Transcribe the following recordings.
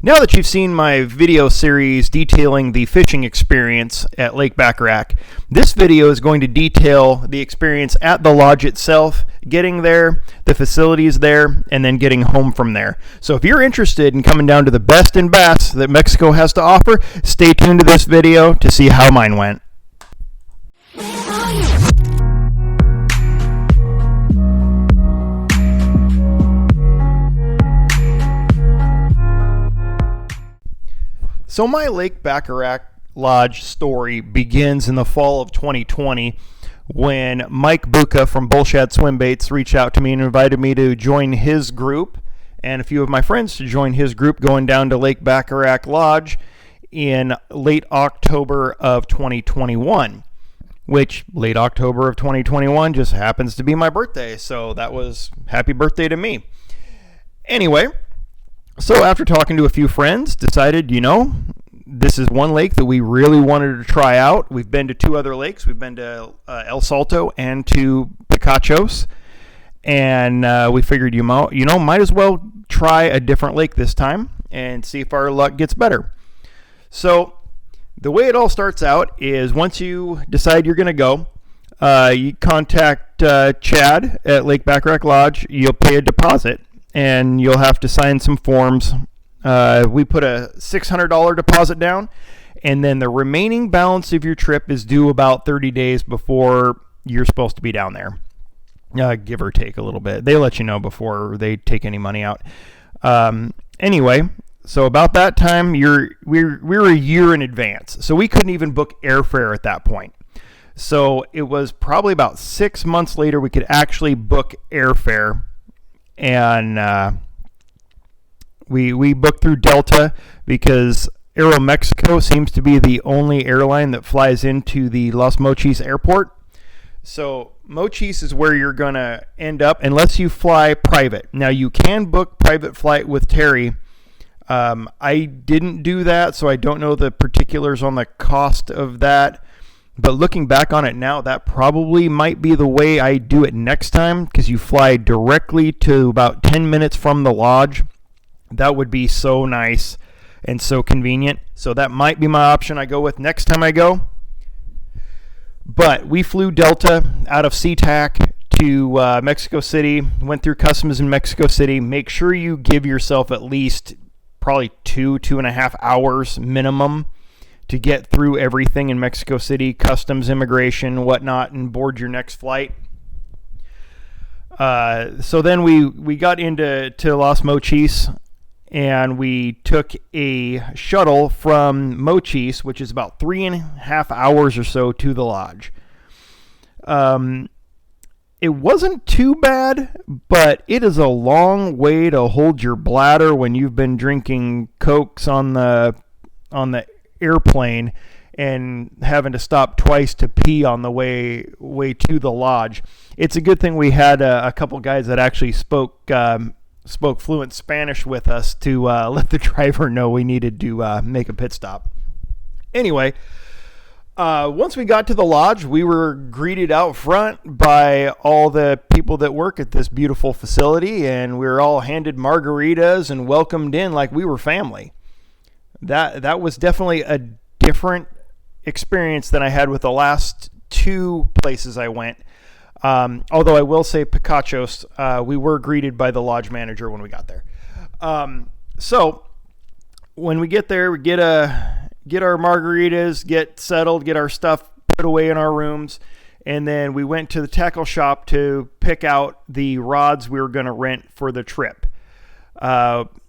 Now that you've seen my video series detailing the fishing experience at Lake Baccarac, this video is going to detail the experience at the lodge itself, getting there, the facilities there, and then getting home from there. So if you're interested in coming down to the best in bass that Mexico has to offer, stay tuned to this video to see how mine went. So my Lake Baccarac Lodge story begins in the fall of 2020 when Mike Buca from Bullshad Swim Baits reached out to me and invited me to join his group and a few of my friends to join his group going down to Lake Baccarac Lodge in late October of 2021, which late October of 2021 just happens to be my birthday. So that was happy birthday to me. Anyway, so after talking to a few friends, decided, this is one lake that we really wanted to try out. We've been to two other lakes. We've been to El Salto and to Picachos. And we figured, might as well try a different lake this time and see if our luck gets better. So the way it all starts out is once you decide you're going to go, you contact Chad at Lake Baccarac Lodge. You'll pay a deposit, and you'll have to sign some forms. We put a $600 deposit down, and then the remaining balance of your trip is due about 30 days before you're supposed to be down there, give or take a little bit. They let you know before they take any money out. Anyway, so about that time, we're a year in advance, so we couldn't even book airfare at that point. So it was probably about 6 months later we could actually book airfare. And we booked through Delta because Aeromexico seems to be the only airline that flies into the Los Mochis airport. So Mochis is where you're going to end up unless you fly private. Now you can book private flight with Terry. I didn't do that, so I don't know the particulars on the cost of that. But looking back on it now, that probably might be the way I do it next time, because you fly directly to about 10 minutes from the lodge. That would be so nice and so convenient. So that might be my option I go with next time I go. But we flew Delta out of SeaTac to Mexico City, went through customs in Mexico City. Make sure you give yourself at least probably 2.5 hours minimum to get through everything in Mexico City, customs, immigration, whatnot, and board your next flight. So then we got into Los Mochis, and we took a shuttle from Mochis, which is about 3.5 hours or so, to the lodge. It wasn't too bad, but it is a long way to hold your bladder when you've been drinking Cokes on the airplane and having to stop twice to pee on the way to the lodge. It's a good thing we had a couple guys that actually spoke fluent Spanish with us to let the driver know we needed to make a pit stop. Anyway, once we got to the lodge, we were greeted out front by all the people that work at this beautiful facility, and we were all handed margaritas and welcomed in like we were family. That was definitely a different experience than I had with the last two places I went. Although I will say Picachos, we were greeted by the lodge manager when we got there. So when we get there, we get our margaritas, get settled, get our stuff put away in our rooms, and then we went to the tackle shop to pick out the rods we were going to rent for the trip.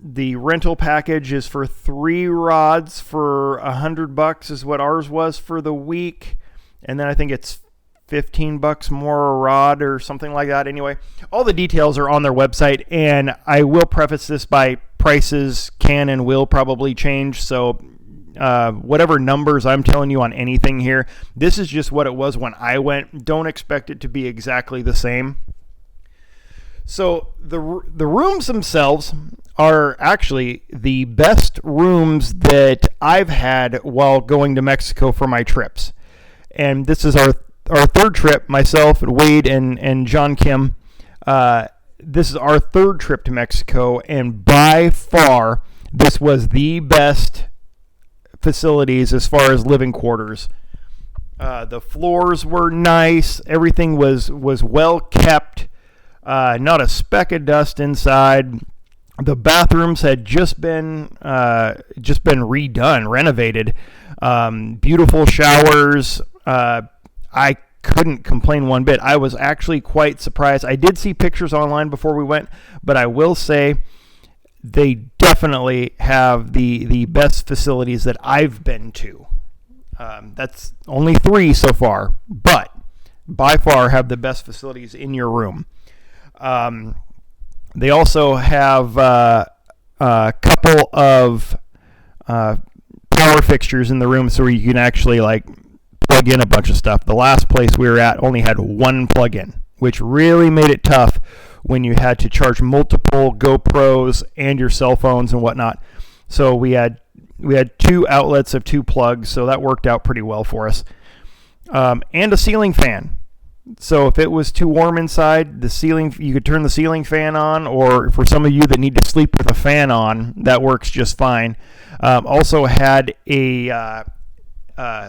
The rental package is for 3 rods for $100 is what ours was for the week. And then I think it's $15 more a rod or something like that. Anyway, all the details are on their website, and I will preface this by prices can and will probably change. So whatever numbers I'm telling you on anything here, this is just what it was when I went. Don't expect it to be exactly the same. So the rooms themselves are actually the best rooms that I've had while going to Mexico for my trips. And this is our third trip, myself, Wade, and John Kim. This is our third trip to Mexico, and by far this was the best facilities as far as living quarters. The floors were nice. Everything was well kept. Not a speck of dust inside. The bathrooms had just been redone, renovated. Beautiful showers. I couldn't complain one bit. I was actually quite surprised. I did see pictures online before we went, but I will say they definitely have the best facilities that I've been to. That's only 3 so far, but by far have the best facilities in your room. They also have a couple of power fixtures in the room so you can actually like plug in a bunch of stuff. The last place we were at only had one plug-in, which really made it tough when you had to charge multiple GoPros and your cell phones and whatnot. So we had 2 outlets of 2 plugs, so that worked out pretty well for us. And a ceiling fan. So if it was too warm inside, the ceiling, you could turn the ceiling fan on, or for some of you that need to sleep with a fan on, that works just fine. Also had a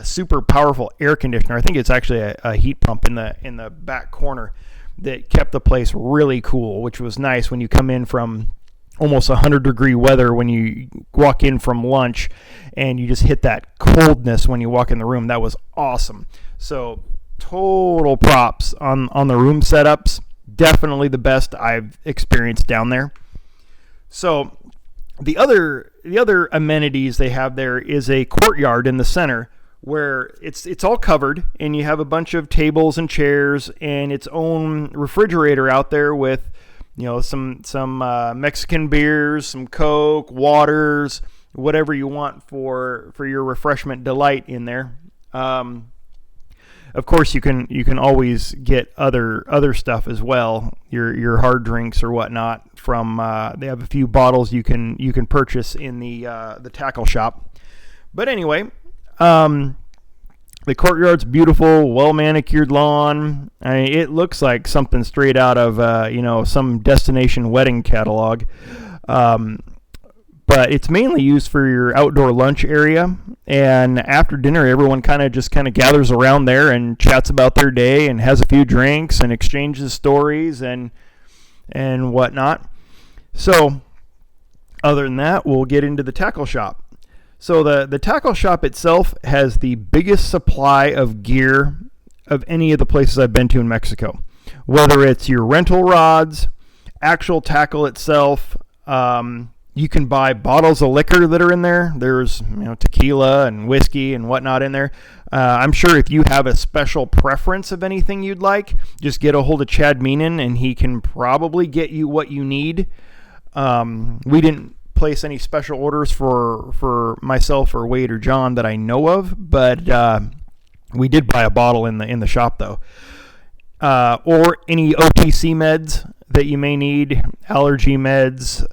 super powerful air conditioner. I think it's actually a heat pump in the back corner that kept the place really cool, which was nice when you come in from almost 100-degree weather when you walk in from lunch and you just hit that coldness when you walk in the room. That was awesome. So total props on the room setups. Definitely the best I've experienced down there. So the other amenities they have there is a courtyard in the center where it's all covered, and you have a bunch of tables and chairs and its own refrigerator out there with, you know, some Mexican beers, some Coke, waters, whatever you want for your refreshment delight in there. Of course, you can always get other stuff as well, your hard drinks or whatnot from. They have a few bottles you can purchase in the tackle shop. But anyway, the courtyard's beautiful, well manicured lawn. I mean, it looks like something straight out of some destination wedding catalog. But it's mainly used for your outdoor lunch area. And after dinner, everyone kind of gathers around there and chats about their day and has a few drinks and exchanges stories and whatnot. So other than that, we'll get into the tackle shop. So the tackle shop itself has the biggest supply of gear of any of the places I've been to in Mexico. Whether it's your rental rods, actual tackle itself, you can buy bottles of liquor that are in there. There's tequila and whiskey and whatnot in there. I'm sure if you have a special preference of anything you'd like, just get a hold of Chad Meenan and he can probably get you what you need. We didn't place any special orders for myself or Wade or John that I know of, but we did buy a bottle in the shop though. Or any OTC meds that you may need, allergy meds,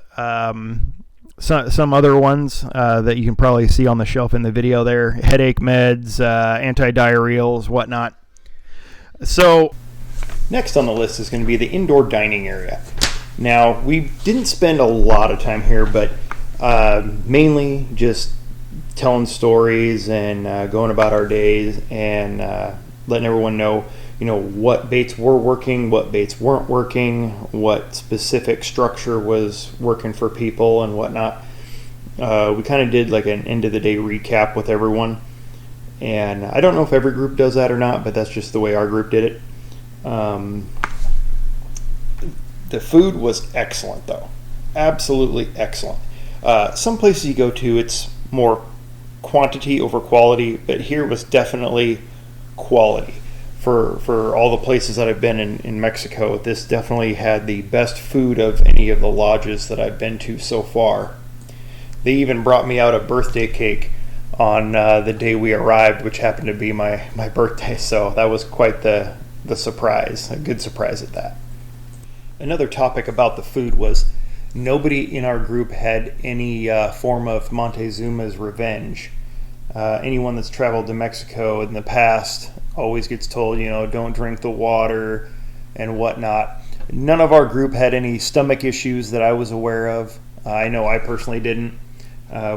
some other ones that you can probably see on the shelf in the video there, headache meds, antidiarrheals, whatnot. So next on the list is going to be the indoor dining area. Now, we didn't spend a lot of time here, but mainly just telling stories and going about our days and letting everyone know, what baits were working, what baits weren't working, what specific structure was working for people and whatnot. We kind of did like an end of the day recap with everyone. And I don't know if every group does that or not, but that's just the way our group did it. The food was excellent, though. Absolutely excellent. Some places you go to, it's more quantity over quality, but here was definitely quality. For all the places that I've been in Mexico, this definitely had the best food of any of the lodges that I've been to so far. They even brought me out a birthday cake on the day we arrived, which happened to be my birthday, so that was quite the surprise, a good surprise at that. Another topic about the food was nobody in our group had any form of Montezuma's revenge. Anyone that's traveled to Mexico in the past always gets told, don't drink the water and whatnot. None of our group had any stomach issues that I was aware of. I know I personally didn't.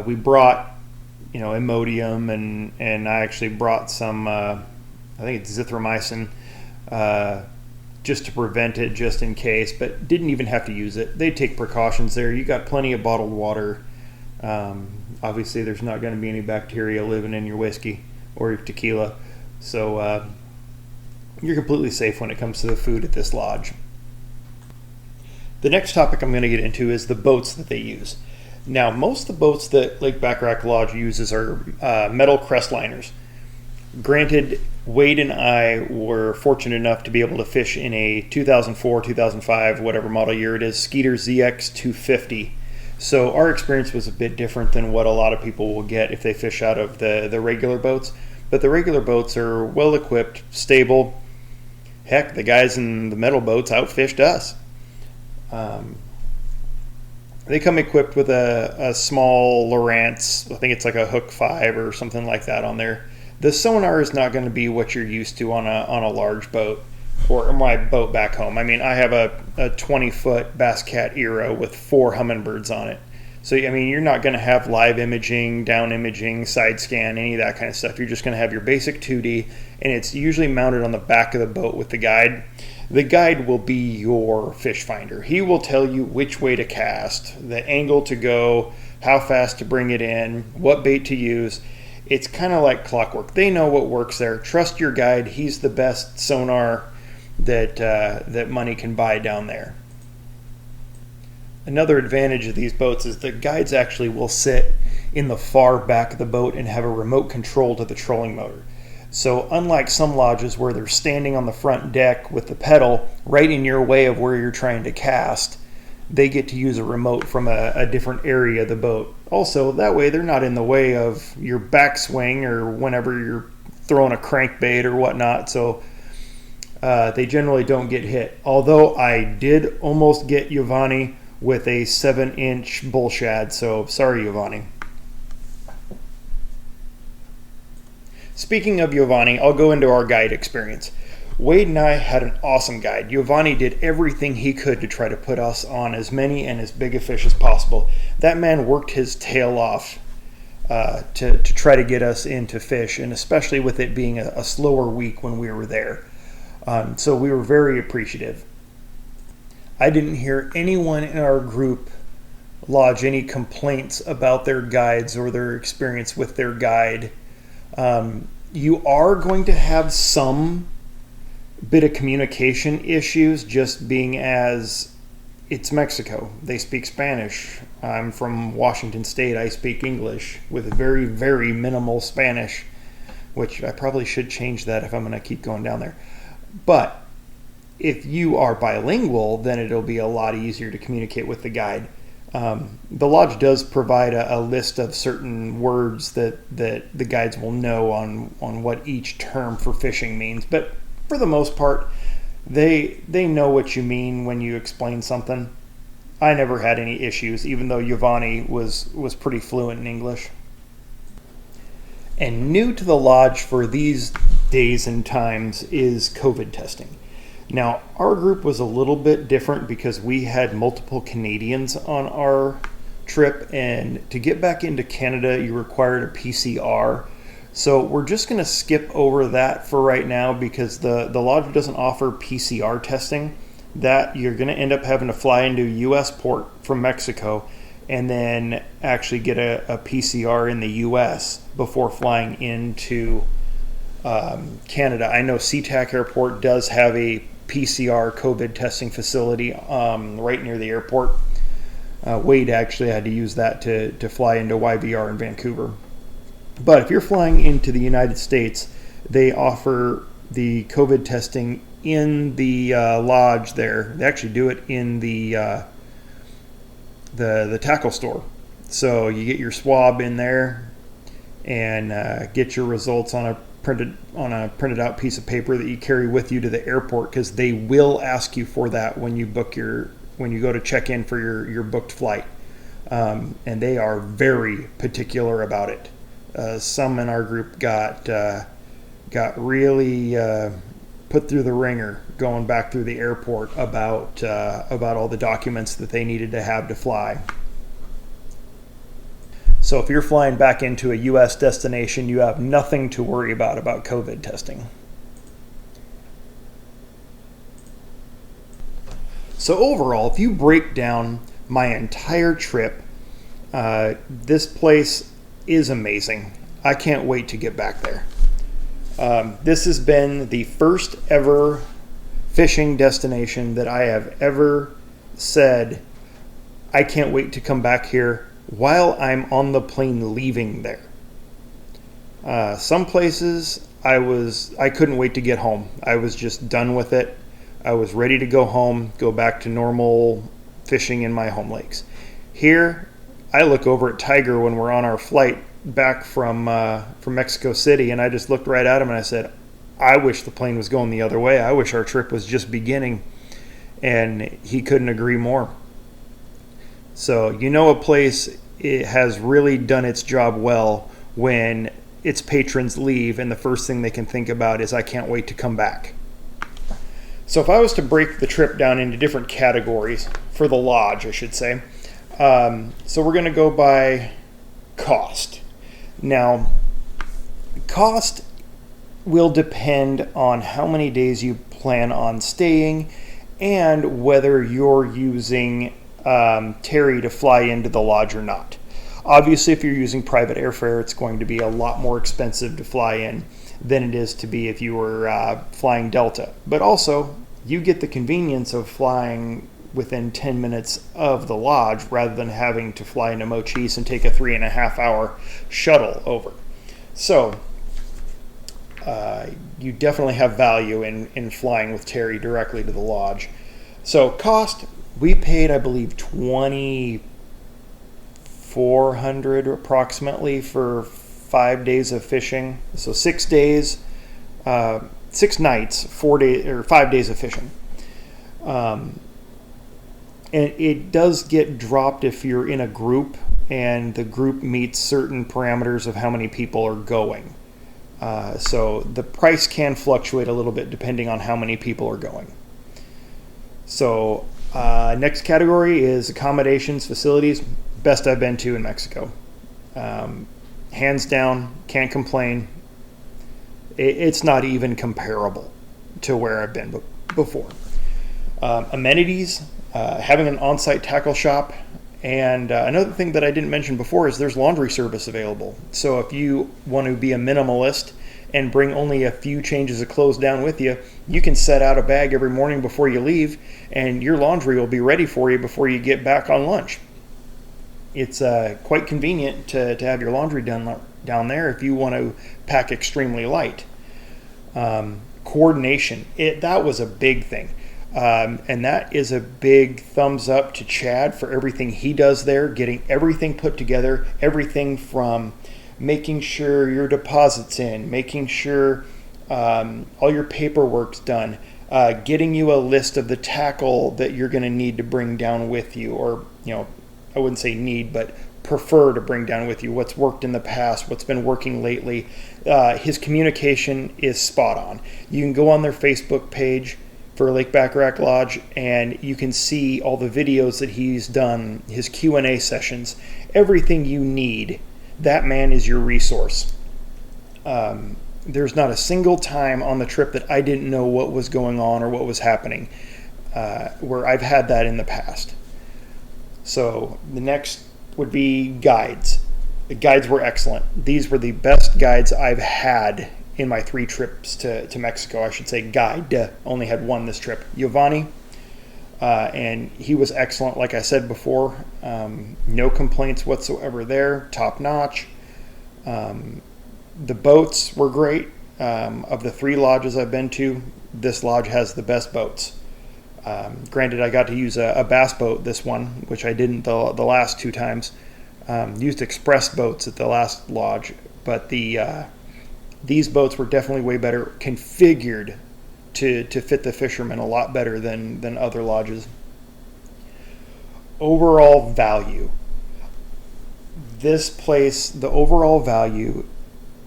We brought, Imodium, and I actually brought some, I think it's zithromycin, just to prevent it, just in case, but didn't even have to use it. They take precautions there. You got plenty of bottled water. Obviously, there's not going to be any bacteria living in your whiskey or your tequila, so you're completely safe when it comes to the food at this lodge. The next topic I'm going to get into is the boats that they use. Now, most of the boats that Lake Baccarac Lodge uses are metal crestlliners. Granted, Wade and I were fortunate enough to be able to fish in a 2004, 2005, whatever model year it is, Skeeter ZX 250. So our experience was a bit different than what a lot of people will get if they fish out of the regular boats. But the regular boats are well equipped, stable. Heck, the guys in the metal boats outfished us. They come equipped with a small Lowrance. I think it's like a Hook 5 or something like that on there. The sonar is not going to be what you're used to on a large boat or my boat back home. I mean, I have a 20-foot Bass Cat Eero with 4 Humminbirds on it. So, I mean, you're not going to have live imaging, down imaging, side scan, any of that kind of stuff. You're just going to have your basic 2D, and it's usually mounted on the back of the boat with the guide. The guide will be your fish finder. He will tell you which way to cast, the angle to go, how fast to bring it in, what bait to use. It's kind of like clockwork. They know what works there. Trust your guide. He's the best sonar that money can buy down there. Another advantage of these boats is the guides actually will sit in the far back of the boat and have a remote control to the trolling motor. So unlike some lodges where they're standing on the front deck with the pedal right in your way of where you're trying to cast, they get to use a remote from a different area of the boat. Also, that way they're not in the way of your backswing or whenever you're throwing a crankbait or whatnot, so they generally don't get hit. Although I did almost get Giovanni with a 7-inch bull shad, so sorry, Giovanni. Speaking of Giovanni, I'll go into our guide experience. Wade and I had an awesome guide. Giovanni did everything he could to try to put us on as many and as big a fish as possible. That man worked his tail off to try to get us into fish, and especially with it being a slower week when we were there. So we were very appreciative. I didn't hear anyone in our group lodge any complaints about their guides or their experience with their guide. You are going to have some bit of communication issues, just being as it's Mexico. They speak Spanish. I'm from Washington State. I speak English with very, very minimal Spanish, which I probably should change that if I'm going to keep going down there. But if you are bilingual, then it'll be a lot easier to communicate with the guide. The lodge does provide a list of certain words that the guides will know on what each term for fishing means, but for the most part, they know what you mean when you explain something. I never had any issues, even though Giovanni was pretty fluent in English. And new to the lodge for these days and times is COVID testing. Now, our group was a little bit different because we had multiple Canadians on our trip, and to get back into Canada, you required a PCR. So we're just going to skip over that for right now because the lodge doesn't offer PCR testing. That you're going to end up having to fly into a U.S. port from Mexico and then actually get a PCR in the U.S. before flying into Canada. I know SeaTac Airport does have a PCR COVID testing facility right near the airport. Wade actually had to use that to fly into YVR in Vancouver. But if you're flying into the United States, they offer the COVID testing in the lodge there. They actually do it in the tackle store. So you get your swab in there and get your results on a printed out piece of paper that you carry with you to the airport, because they will ask you for that when you go to check in for your booked flight, and they are very particular about it. Some in our group got really put through the ringer going back through the airport about all the documents that they needed to have to fly. So if you're flying back into a U.S. destination, you have nothing to worry about COVID testing. So overall, if you break down my entire trip, this place is amazing. I can't wait to get back there. This has been the first ever fishing destination that I have ever said, I can't wait to come back here while I'm on the plane leaving there. Some places I couldn't wait to get home. I was just done with it. I was ready to go home, go back to normal fishing in my home lakes. Here, I look over at Tiger when we're on our flight back from Mexico City, and I just looked right at him and I said, I wish the plane was going the other way. I wish our trip was just beginning. And he couldn't agree more. So a place it has really done its job well when its patrons leave and the first thing they can think about is, I can't wait to come back. So if I was to break the trip down into different categories for the lodge, I should say, so we're going to go by cost. Now, cost will depend on how many days you plan on staying and whether you're using Terry to fly into the lodge or not. Obviously, if you're using private airfare, it's going to be a lot more expensive to fly in than it is to be if you were flying Delta. But also, you get the convenience of flying within 10 minutes of the lodge rather than having to fly into Mochis and take a 3.5-hour shuttle over. So, you definitely have value in flying with Terry directly to the lodge. So cost, we paid, I believe, $2,400 approximately for 5 days of fishing. So 6 days, 6 nights, 4 days or 5 days of fishing. And it does get dropped if you're in a group and the group meets certain parameters of how many people are going. So the price can fluctuate a little bit depending on how many people are going. So next category is accommodations, facilities. Best I've been to in Mexico. Hands down, can't complain. It's not even comparable to where I've been before. Amenities, having an on-site tackle shop. And another thing that I didn't mention before is there's laundry service available. So if you want to be a minimalist and bring only a few changes of clothes down with you, you can set out a bag every morning before you leave, and your laundry will be ready for you before you get back on lunch. It's quite convenient to have your laundry done down there if you want to pack extremely light. Coordination, that was a big thing. And that is a big thumbs up to Chad for everything he does there, getting everything put together, everything from making sure your deposit's in, making sure all your paperwork's done, getting you a list of the tackle that you're going to need to bring down with you, or, I wouldn't say need, but prefer to bring down with you, what's worked in the past, what's been working lately. His communication is spot on. You can go on their Facebook page for Lake Baccarac Lodge, and you can see all the videos that he's done, his Q&A sessions, everything you need. That man is your resource. There's not a single time on the trip that I didn't know what was going on or what was happening, where I've had that in the past. So the next would be guides. The guides were excellent. These were the best guides I've had in my 3 trips to Mexico. I should say guide. Only had one this trip. Giovanni, and he was excellent. Like I said before, no complaints whatsoever there. Top notch. The boats were great. Of the 3 lodges I've been to, this lodge has the best boats. Granted, I got to use a bass boat this one, which I didn't the last 2 times. Used express boats at the last lodge, but these boats were definitely way better configured to fit the fishermen a lot better than other lodges. Overall value. This place, the overall value,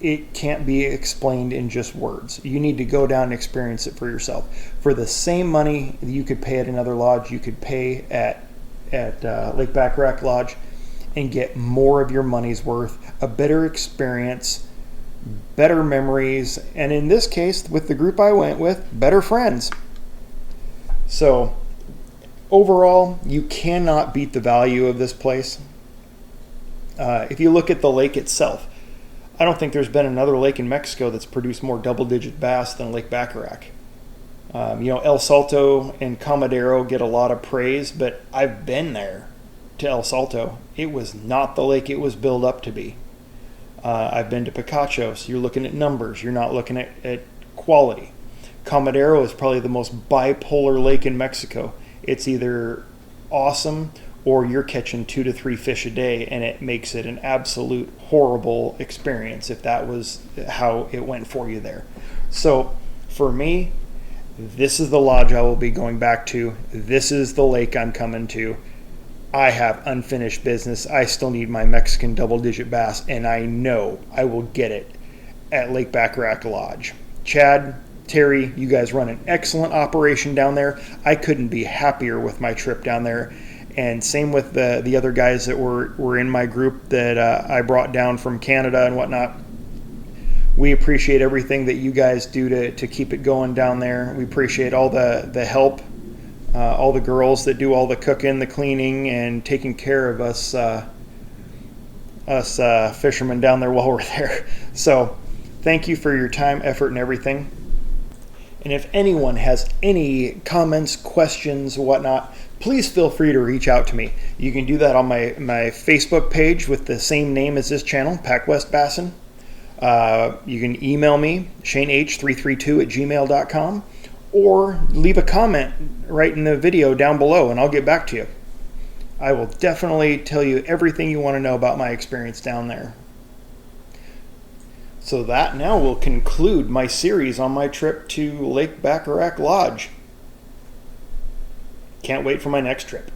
it can't be explained in just words. You need to go down and experience it for yourself. For the same money that you could pay at another lodge, you could pay at Lake Baccarac Lodge. and get more of your money's worth, a better experience, better memories, and in this case, with the group I went with, better friends. So overall, you cannot beat the value of this place. If you look at the lake itself, I don't think there's been another lake in Mexico that's produced more double-digit bass than Lake Baccarac. El Salto and Comadero get a lot of praise, but I've been there to El Salto. It was not the lake it was built up to be. I've been to Picacho, so you're looking at numbers. You're not looking at quality. Comadero is probably the most bipolar lake in Mexico. It's either awesome or you're catching 2 to 3 fish a day, and it makes it an absolute horrible experience if that was how it went for you there. So for me, this is the lodge I will be going back to. This is the lake I'm coming to. I have unfinished business. I still need my Mexican double-digit bass, and I know I will get it at Lake Baccarac Lodge. Chad, Terry, you guys run an excellent operation down there. I couldn't be happier with my trip down there. And same with the other guys that were in my group that I brought down from Canada and whatnot. We appreciate everything that you guys do to keep it going down there. We appreciate all the help, all the girls that do all the cooking, the cleaning, and taking care of us fishermen down there while we're there. So thank you for your time, effort, and everything. And if anyone has any comments, questions, whatnot, please feel free to reach out to me. You can do that on my Facebook page with the same name as this channel, PacWestBassin. You can email me, shaneh332@gmail.com, or leave a comment right in the video down below and I'll get back to you. I will definitely tell you everything you want to know about my experience down there. So that now will conclude my series on my trip to Lake Baccarac Lodge. Can't wait for my next trip.